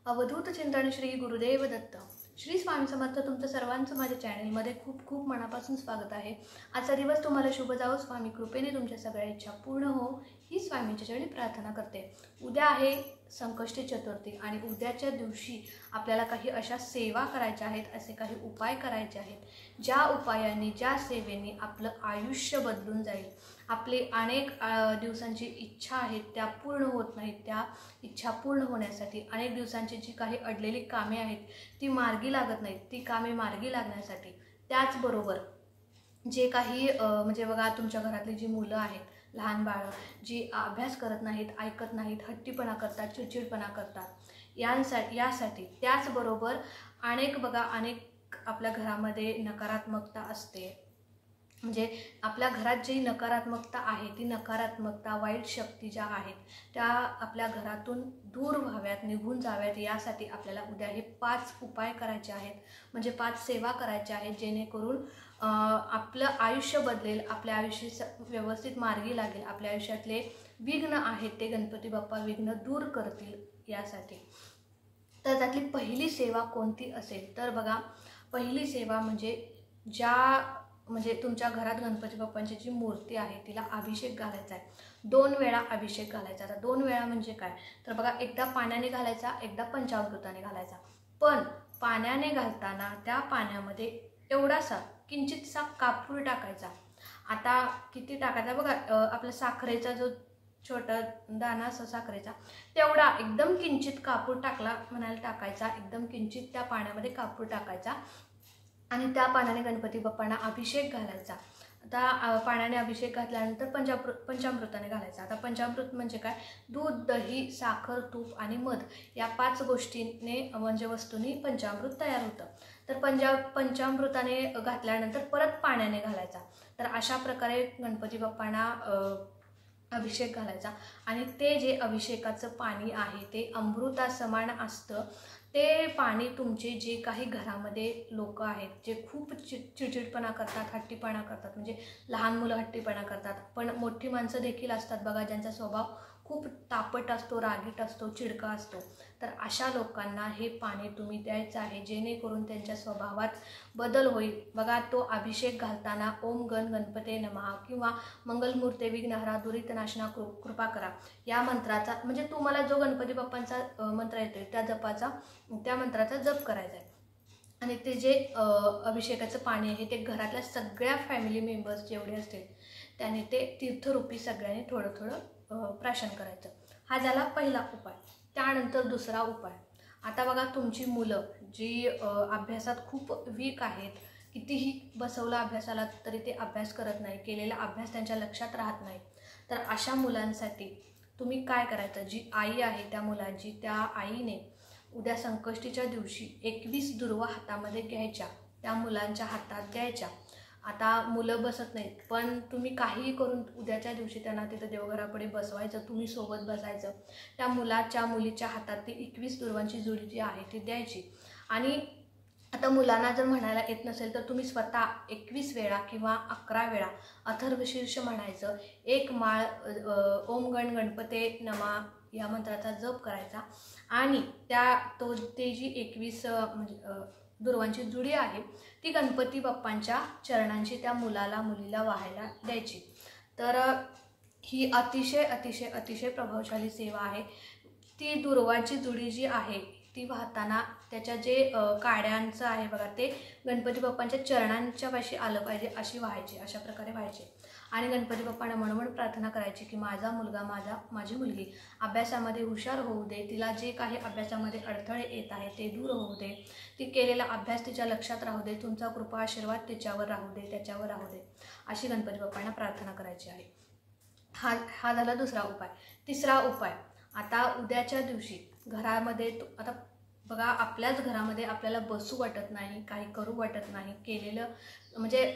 अवधूत चिंतन श्री गुरुदेव दत्त. श्री स्वामी समर्थ. तुमचं सर्वांचं माझ्या चॅनलमध्ये खूप खूप मनापासून स्वागत आहे. आजचा दिवस तुम्हाला शुभ जावो. स्वामी कृपेने तुमच्या सगळ्या इच्छा पूर्ण हो ही स्वामींच्या चरणी प्रार्थना करते. उद्या आहे संकष्टी चतुर्थी आणि उद्याच्या दिवशी आपल्याला काही अशा सेवा करायच्या आहेत, असे काही उपाय करायचे आहेत, ज्या उपायांनी ज्या सेवेने आपलं आयुष्य बदलून जाईल. आपले अनेक दिवसांची इच्छा आहेत त्या पूर्ण होत नाहीत. त्या इच्छा पूर्ण होण्यासाठी अनेक दिवसांची जी काही अडलेली कामे आहेत ती मार्गी लागत नाहीत. ती कामे मार्गी लागण्यासाठी त्याचबरोबर जे काही म्हणजे बघा, तुमच्या घरातली जी मुलं आहेत, लहान बाळं जी अभ्यास करत नाहीत, ऐकत नाहीत, हट्टीपणा करतात, चिडचिडपणा करतात, यासाठी त्याचबरोबर अनेक आपल्या घरामध्ये नकारात्मकता असते. म्हणजे आपल्या घरात जी नकारात्मकता आहे ती नकारात्मकता, वाईट शक्ती ज्या आहेत त्या आपल्या घरातून दूर व्हाव्यात, निघून जाव्यात, यासाठी आपल्याला उद्या हे 5 उपाय करायचे आहेत. म्हणजे 5 सेवा करायच्या आहेत, जेणेकरून आपलं आयुष्य बदलेल, आपल्या आयुष्य व्यवस्थित मार्गी लागेल, आपल्या आयुष्यातले विघ्न आहेत ते गणपती बाप्पा विघ्न दूर करतील यासाठी. तर त्यातली पहिली सेवा कोणती असेल तर बघा, पहिली सेवा म्हणजे तुमच्या घरात गणपती बाप्पांची जी मूर्ती आहे तिला अभिषेक घालायचा आहे. 2 वेळा अभिषेक घालायचा. आता 2 वेळा म्हणजे काय तर बघा, एकदा पाण्याने घालायचा, एकदा पंचामृताने घालायचा. पण पाण्याने घालताना त्या पाण्यामध्ये एवढासा किंचितसा कापूर टाकायचा. आता किती टाकायचा बघा, आपला साखरेचा जो छोटा दाणा असतो साखरेचा तेवढा एकदम किंचित कापूर टाकायचा. एकदम किंचित त्या पाण्यामध्ये कापूर टाकायचा आणि त्या पाण्याने गणपती बाप्पांना अभिषेक घालायचा. आता पाण्याने अभिषेक घातल्यानंतर पंचामृताने घालायचा. आता पंचामृत म्हणजे काय, दूध, दही, साखर, तूप आणि मध या 5 गोष्टीने म्हणजे वस्तूंनी पंचामृत तयार होतं. तर पंचामृताने घातल्यानंतर परत पाण्याने घालायचा. तर अशा प्रकारे गणपती बाप्पांना अभिषेक घालायचा. आणि ते जे अभिषेकाचं पाणी आहे ते अमृतासमान असतं. ते पाणी तुमचे जे काही घरामध्ये लोक आहेत जे खूप चिडचिडपणा करतात, हट्टीपणा करतात, म्हणजे लहान मुलं हट्टीपणा करतात, पण मोठी माणसं देखील असतात बघा, ज्यांचा स्वभाव खूप तापट असतो, रागीट असतो, चिडका असतो, तर अशा लोकांना हे पाणी तुम्ही द्यायचं आहे, जेणेकरून त्यांच्या स्वभावात बदल होईल. बघा, तो अभिषेक घालताना ओम गण गणपते नमः किंवा मंगलमूर्ते विघ्नहरा दुरितनाशना कृपा करा या मंत्राचा, म्हणजे तुम्हाला जो गणपती बाप्पांचा मंत्र येतोय त्या मंत्राचा जप करायचा आहे. आणि ते जे अभिषेकाचं पाणी आहे ते घरातल्या सगळ्या फॅमिली मेंबर्स जेवढे असतील त्याने ते तीर्थरूपी सगळ्यांनी थोडं थोडं प्राशन करायचं. हा झाला पहिला उपाय. त्यानंतर दुसरा उपाय. आता बघा, तुमची मुलं जी अभ्यासात खूप वीक आहेत, कितीही बसवलं अभ्यासाला तरी ते अभ्यास करत नाही, केलेला अभ्यास त्यांच्या लक्षात राहत नाही, तर अशा मुलांसाठी तुम्ही काय करायचं, जी आई आहे त्या मुलांची, त्या आईने उद्या संकष्टीच्या दिवशी 21 दुर्वा हातामध्ये घ्यायच्या, त्या मुलांच्या हातात द्यायच्या. आता मुलं बसत नाहीत, पण तुम्ही काहीही करून उद्याच्या दिवशी त्यांना तिथं देवघरापुढे बसवायचं, तुम्ही सोबत बसायचं. त्या मुलीच्या हातात ती 21 दुर्वांची जुडी जी आहे ती द्यायची. आणि आता मुलांना जर म्हणायला येत नसेल तर तुम्ही स्वतः 21 वेळा किंवा 11 वेळा अथर्वशीर्ष म्हणायचं. 1 माळ ओम गण गणपते नमः या मंत्राचा जप करायचा आणि ते जी 21 दुर्वांची जुडी आहे ती गणपती बाप्पांच्या चरणांची त्या मुलीला वाहायला द्यायची. तर ही अतिशय अतिशय अतिशय प्रभावशाली सेवा आहे. ती दुर्वाची जुडी जी आहे ती वाहताना त्याच्या जे काड्यांचं आहे बघा ते गणपती बाप्पांच्या चरणांच्या पाशी आलं पाहिजे, अशी व्हायची, अशा प्रकारे व्हायचे. आणि गणपती बाप्पांना म्हणून प्रार्थना करायची की माझा मुलगा, माझी मुलगी अभ्यासामध्ये हुशार होऊ दे, तिला जे काही अभ्यासामध्ये अडथळे येत आहे ते दूर होऊ दे, ती केलेला अभ्यास तिच्या लक्षात राहू दे, तुमचा कृपा आशीर्वाद त्याच्यावर राहू दे, अशी गणपती बाप्पांना प्रार्थना करायची आहे. हा झाला दुसरा उपाय. तिसरा उपाय. आता उद्याच्या दिवशी घरामध्ये आता बघा, आपल्याच घरामध्ये आपल्याला बसू वाटत नाही, काही करू वाटत नाही, केलेलं म्हणजे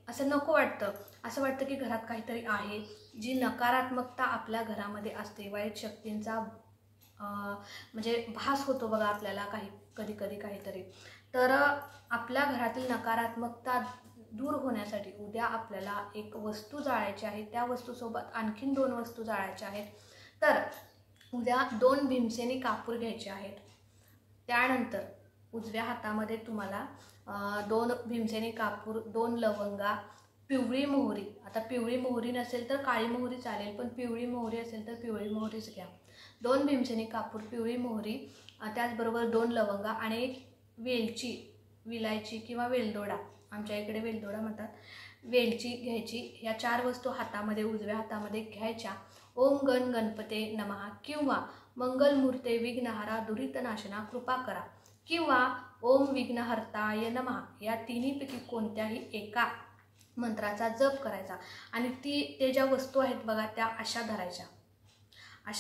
असं नको वाटतं. असं वाटतं की घरात काहीतरी आहे, जी नकारात्मकता आपल्या घरामध्ये असते, वाईट शक्तींचा म्हणजे भास होतो बघा आपल्याला कधी काहीतरी. तर आपल्या घरातील नकारात्मकता दूर होण्यासाठी उद्या आपल्याला एक वस्तू जाळायची आहे. त्या वस्तूसोबत आणखीन 2 वस्तू जाळायच्या आहेत. तर उद्या 2 भीमसेनी कापूर घ्यायचे आहेत त्यानंतर उजव्या हातामध्ये तुम्हाला 2 भीमसेनी कापूर, 2 लवंगा, पिवळी मोहरी. आता पिवळी मोहरी नसेल तर काळी मोहरी चालेल, पण पिवळी मोहरी असेल तर पिवळी मोहरीच घ्या. 2 भीमसेनी कापूर, पिवळी मोहरी, त्याचबरोबर 2 लवंगा आणि एक वेलची, विलायची किंवा वेलदोडा, आमच्या इकडे वेलदोडा म्हणतात, वेलची घ्यायची. या 4 वस्तू हातामध्ये, उजव्या हातामध्ये घ्यायच्या. ओम गण गणपते नमः किंवा मंगलमूर्ते विघ्नहारा दुरितनाशना कृपा करा किंवा ओम विघ्नहर्ताय नमः, या तिन्हीपैकी कोणत्याही एका मंत्राचा जप करायचा. आणि ते ज्या वस्तू आहेत बघा त्या अशा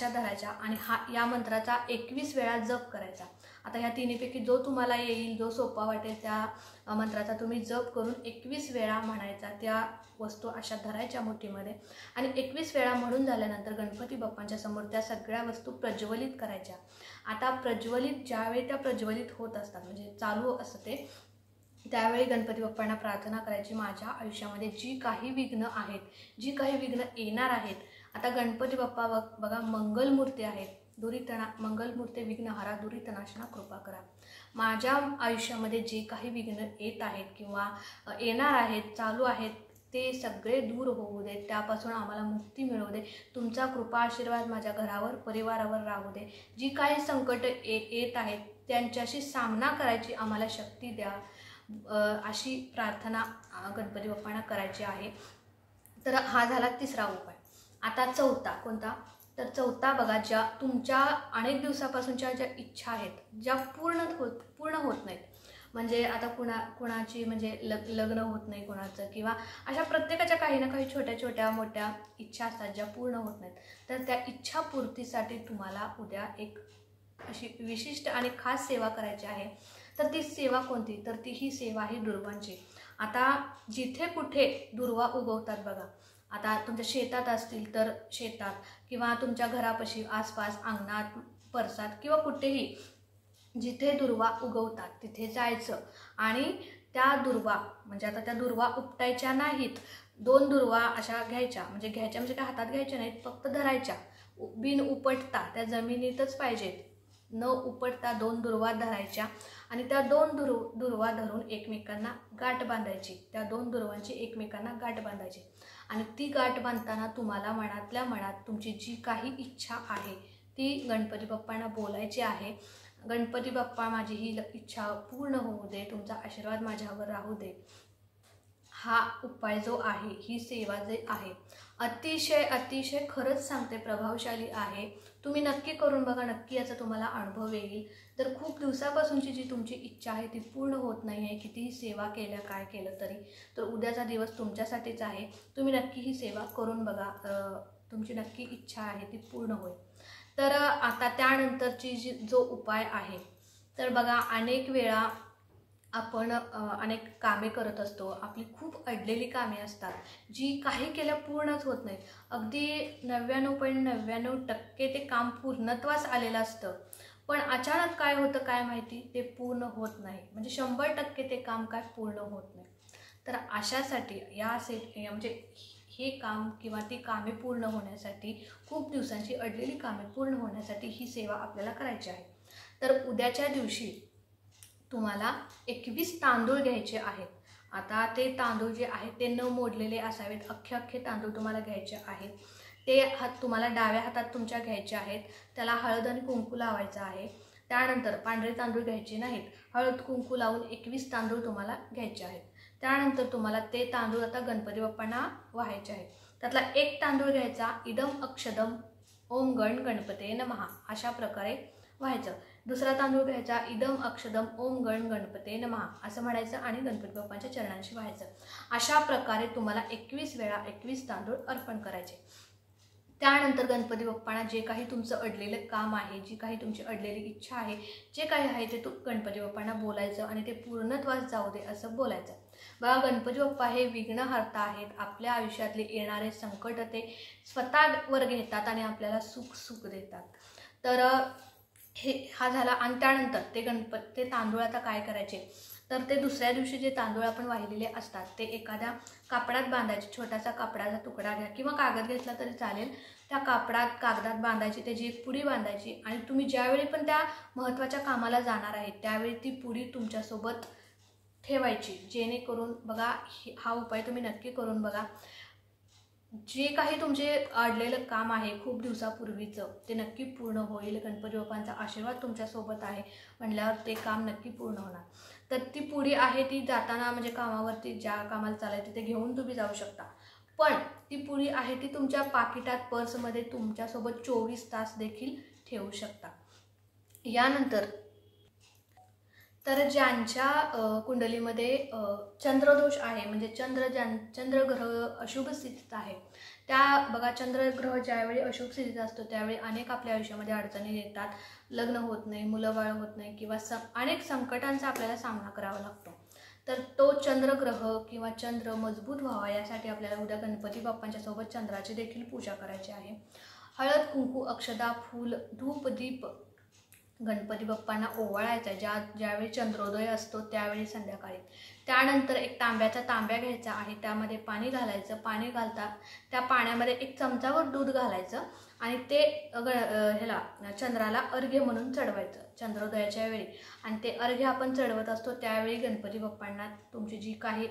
धरायच्या आणि या मंत्राचा 21 वेळा जप करायचा. आता ह्या तिन्हीपैकी जो तुम्हाला येईल, जो सोपा वाटेल त्या मंत्राचा तुम्ही जप करून 21 वेळा म्हणायचा. त्या वस्तू अशा धरायच्या मुठीमध्ये आणि 21 वेळा म्हणून झाल्यानंतर गणपती बाप्पांच्या समोर त्या सगळ्या वस्तू प्रज्वलित करायच्या. आता ज्यावेळी त्या प्रज्वलित होत असतात, म्हणजे चालू असतं ते, त्यावेळी गणपती बाप्पांना प्रार्थना करायची, माझ्या आयुष्यामध्ये जी काही विघ्न आहेत, जी काही विघ्न येणार आहेत. आता गणपती बाप्पा बघा मंगलमूर्ती आहेत, मंगलमूर्ती विघ्नहारा दुरितनाशना कृपा करा. माझ्या आयुष्यामध्ये जे काही विघ्न येत आहेत किंवा येणार आहेत, चालू आहेत, ते सगळे दूर होऊ दे, त्यापासून आम्हाला मुक्ती मिळू दे. तुमचा कृपा आशीर्वाद माझ्या घरावर, परिवारावर राहू दे. जी काही संकट येत आहेत त्यांच्याशी सामना करायची आम्हाला शक्ती द्या, अशी प्रार्थना गणपती बाप्पांना करायची आहे. तर हा झाला तिसरा उपाय. आता चौथा कोणता? तर चौथा बघा, ज्या तुमच्या अनेक दिवसापासूनच्या ज्या इच्छा आहेत, ज्या पूर्ण होत नाहीत, म्हणजे आता कुणाची म्हणजे लग्न होत नाही कुणाचं, किंवा अशा प्रत्येकाच्या काही ना काही छोट्या मोठ्या इच्छा असतात ज्या पूर्ण होत नाहीत. तर त्या इच्छा पूर्तीसाठी तुम्हाला उद्या एक अशी विशिष्ट आणि खास सेवा करायची आहे. तर ती सेवा कोणती? तर ही सेवा ही दुर्वांची. आता जिथे कुठे दुर्वा उगवतात बघा, आता तुमच्या शेतात असतील तर शेतात, किंवा तुमच्या घरापाशी आसपास अंगणात, परसात, किंवा कुठेही जिथे दुर्वा उगवतात तिथे जायचं आणि त्या दुर्वा, म्हणजे आता त्या दुर्वा उपटायच्या नाहीत. 2 दुर्वा अशा घ्यायच्या, म्हणजे काय हातात घ्यायच्या नाहीत, फक्त धरायच्या, बिन उपटता, त्या जमिनीतच पाहिजेत, न उपटता 2 दुर्वा धरायच्या आणि त्या 2 दुर्वा धरून एकमेकांना गाठ बांधायची. त्या 2 दुर्वांची एकमेकांना गाठ बांधायची आणि ती गाठ बांधताना तुम्हाला मनातल्या मनात तुमची जी काही इच्छा आहे ती गणपती बाप्पांना बोलायची आहे. गणपती बाप्पा, माझी ही इच्छा पूर्ण होऊ दे, तुमचा आशीर्वाद माझ्यावर राहू दे. हा उपाय जो आहे, ही सेवा जे आहे, अतिशय खरंच सांगते प्रभावशाली आहे. तुम्ही नक्की करून बघा, नक्की याचा तुम्हाला अनुभव येईल. तर खूप दिवसापासूनची जी तुमची इच्छा आहे ती पूर्ण होत नाही आहे, कितीही सेवा केल्या, काय केलं तरी, तर उद्याचा दिवस तुमच्यासाठीच आहे. तुम्ही नक्की ही सेवा करून बघा, तुमची नक्की इच्छा आहे ती पूर्ण होईल. तर आता त्यानंतरची जो उपाय आहे, तर बघा अनेक वेळा आपण अनेक कामे करत असतो, आपली खूप अडलेली कामे असतात, जी काही केल्या पूर्णच होत नाहीत. अगदी 99.99% ते काम पूर्णत्वास आलेलं असतं, पण अचानक काय होतं काय माहिती, ते पूर्ण होत नाही, म्हणजे 100% ते काम काय पूर्ण होत नाही. तर अशासाठी म्हणजे हे काम किंवा ती कामे पूर्ण होण्यासाठी, खूप दिवसांची अडलेली कामे पूर्ण होण्यासाठी ही सेवा आपल्याला करायची आहे. तर उद्याच्या दिवशी तुम्हाला 21 तांदूळ घ्यायचे आहेत. आता ते तांदूळ जे आहेत ते न मोडलेले असावेत, अख्खे तांदूळ तुम्हाला घ्यायचे आहेत. ते तुम्हाला डाव्या हातात तुमच्या घ्यायचे आहेत. त्याला हळद आणि कुंकू लावायचं आहे. त्यानंतर पांढरे तांदूळ घ्यायचे नाहीत, हळद कुंकू लावून 21 तांदूळ तुम्हाला घ्यायचे आहेत. त्यानंतर तुम्हाला ते तांदूळ आता गणपती बाप्पांना वाहायचे आहेत. त्यातला एक तांदूळ घ्यायचा, इदम अक्षदम ओम गण गणपते नमः, अशा प्रकारे व्हायचं. दुसरा तांदूळ घ्यायचा, इदम अक्षदम ओम गण गणपते नमः असं म्हणायचं आणि गणपती बाप्पांच्या चरणांशी व्हायचं. अशा प्रकारे तुम्हाला 21 वेळा 21 तांदूळ अर्पण करायचे. त्यानंतर गणपती बाप्पांना जे काही तुमचं अडलेलं काम आहे, जी काही तुमची अडलेली इच्छा आहे, जे काही आहे ते गणपती बाप्पांना बोलायचं आणि ते पूर्णत्वास जाऊ दे असं बोलायचं. बघा, गणपती बाप्पा हे विघ्नहर्ता आहेत. आपल्या आयुष्यातले येणारे संकट ते स्वतःवर घेतात आणि आपल्याला सुख देतात. तर हा झाला. आणि त्यानंतर ते तांदूळ आता काय करायचे, तर ते दुसऱ्या दिवशी जे तांदूळ आपण वाहिलेले असतात ते एखाद्या कापडात बांधायचे, छोटासा कापडाचा तुकडा घ्या किंवा कागद घेतला तरी चालेल, त्या कागदात बांधायची, त्याची एक पुडी बांधायची आणि तुम्ही ज्यावेळी पण त्या महत्त्वाच्या कामाला जाणार आहे त्यावेळी ती पुडी तुमच्यासोबत ठेवायची, जेणेकरून बघा हा उपाय तुम्ही नक्की करून बघा. जे काही तुमचे अडलेलं काम आहे खूप दिवसापूर्वीचं ते नक्की पूर्ण होईल. गणपती बाप्पांचा आशीर्वाद तुमच्यासोबत आहे म्हटल्यावर ते काम नक्की पूर्ण होणार. तर ती पुडी आहे ती जाताना म्हणजे कामावरती ज्या कामाला चालायचं ते घेऊन तुम्ही जाऊ शकता, पण ती पुडी आहे ती तुमच्या पाकिटात पर्समध्ये तुमच्यासोबत 24 तास देखील ठेवू शकता. यानंतर तर ज्यांच्या कुंडलीमध्ये चंद्रदोष आहे म्हणजे चंद्रग्रह अशुभ स्थितीत आहे, त्या बघा चंद्रग्रह ज्यावेळी अशुभ स्थितीत असतो त्यावेळी अनेक आपल्या आयुष्यामध्ये अडचणी येतात, लग्न होत नाही, मुलं बाळ होत नाही किंवा अनेक संकटांचा आपल्याला सामना करावा लागतो. तर तो चंद्रग्रह किंवा चंद्र मजबूत व्हावा यासाठी आपल्याला उद्या गणपती बाप्पांच्या सोबत चंद्राची देखील पूजा करायची आहे. हळद, कुंकू, अक्षदा, फूल, धूप, दीप गणपती बाप्पांना ओवाळायचा ज्यावेळी चंद्रोदय असतो त्यावेळी संध्याकाळी. त्यानंतर एक तांब्या घ्यायचा आहे, त्यामध्ये पाणी घालायचं. पाणी घालता त्या पाण्यामध्ये एक चमचावर दूध घालायचं आणि ते चंद्राला अर्घ्य म्हणून चढवायचं चंद्रोदयाच्या वेळी. आणि ते अर्घ्य आपण चढवत असतो त्यावेळी गणपती बाप्पांना तुमची जी काही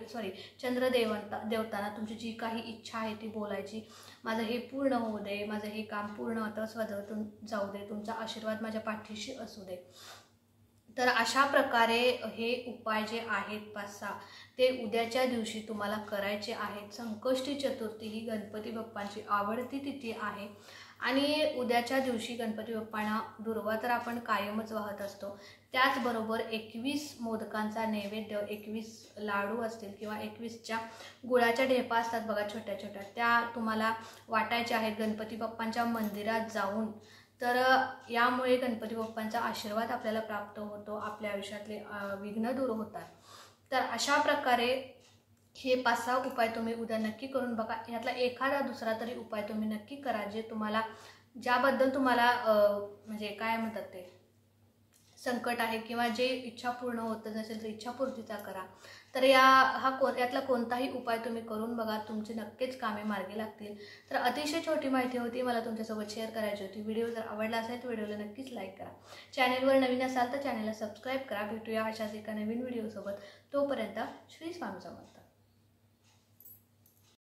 देवतांना तुमची जी काही इच्छा आहे ती बोलायची. माझं हे पूर्ण होऊ दे, माझं हे काम पूर्ण आता स्वतःतून जाऊ दे, तुमचा आशीर्वाद माझ्या पाठीशी असू दे. तर अशा प्रकारे हे उपाय जे आहेत 5-6 ते उद्याच्या दिवशी तुम्हाला करायचे आहेत. संकष्टी चतुर्थी ही गणपती बाप्पांची आवडती तिथी आहे आणि उद्याच्या दिवशी गणपती बाप्पांना दुर्वा तर आपण कायमच वाहत असतो. त्याचबरोबर 21 मोदकांचा नैवेद्य, 21 लाडू असतील किंवा 21च्या गुळाच्या ढेपा असतात बघा छोट्या छोट्या, त्या तुम्हाला वाटायच्या आहेत गणपती बाप्पांच्या मंदिरात जाऊन. तर यामुळे गणपती बाप्पांचा आशीर्वाद आपल्याला प्राप्त होतो, आपल्या आयुष्यातले विघ्न दूर होतात. तर अशा प्रकारे हे 5-6 उपाय तुम्ही उद्या नक्की करून बघा. यातला एखादा दुसरा तरी उपाय तुम्ही नक्की करा जे तुम्हाला ज्याबद्दल तुम्हाला म्हणजे काय म्हणतात ते संकट आहे किंवा जे इच्छा पूर्ण होत नसेल तर इच्छापूर्तीचा करा. तर यातला कोणताही उपाय तुम्ही करून बघा, तुमची नक्कीच कामे मार्गी लागतील. तर अतिशय छोटी माहिती होती, मला तुमच्यासोबत शेअर करायची होती. व्हिडिओ जर आवडला असेल तर व्हिडिओला नक्कीच लाईक करा. चॅनेलवर नवीन असाल तर चॅनेलला सबस्क्राईब करा. भेटूया अशाच एका नवीन व्हिडिओसोबत. तोपर्यंत श्री स्वामी समर्थ.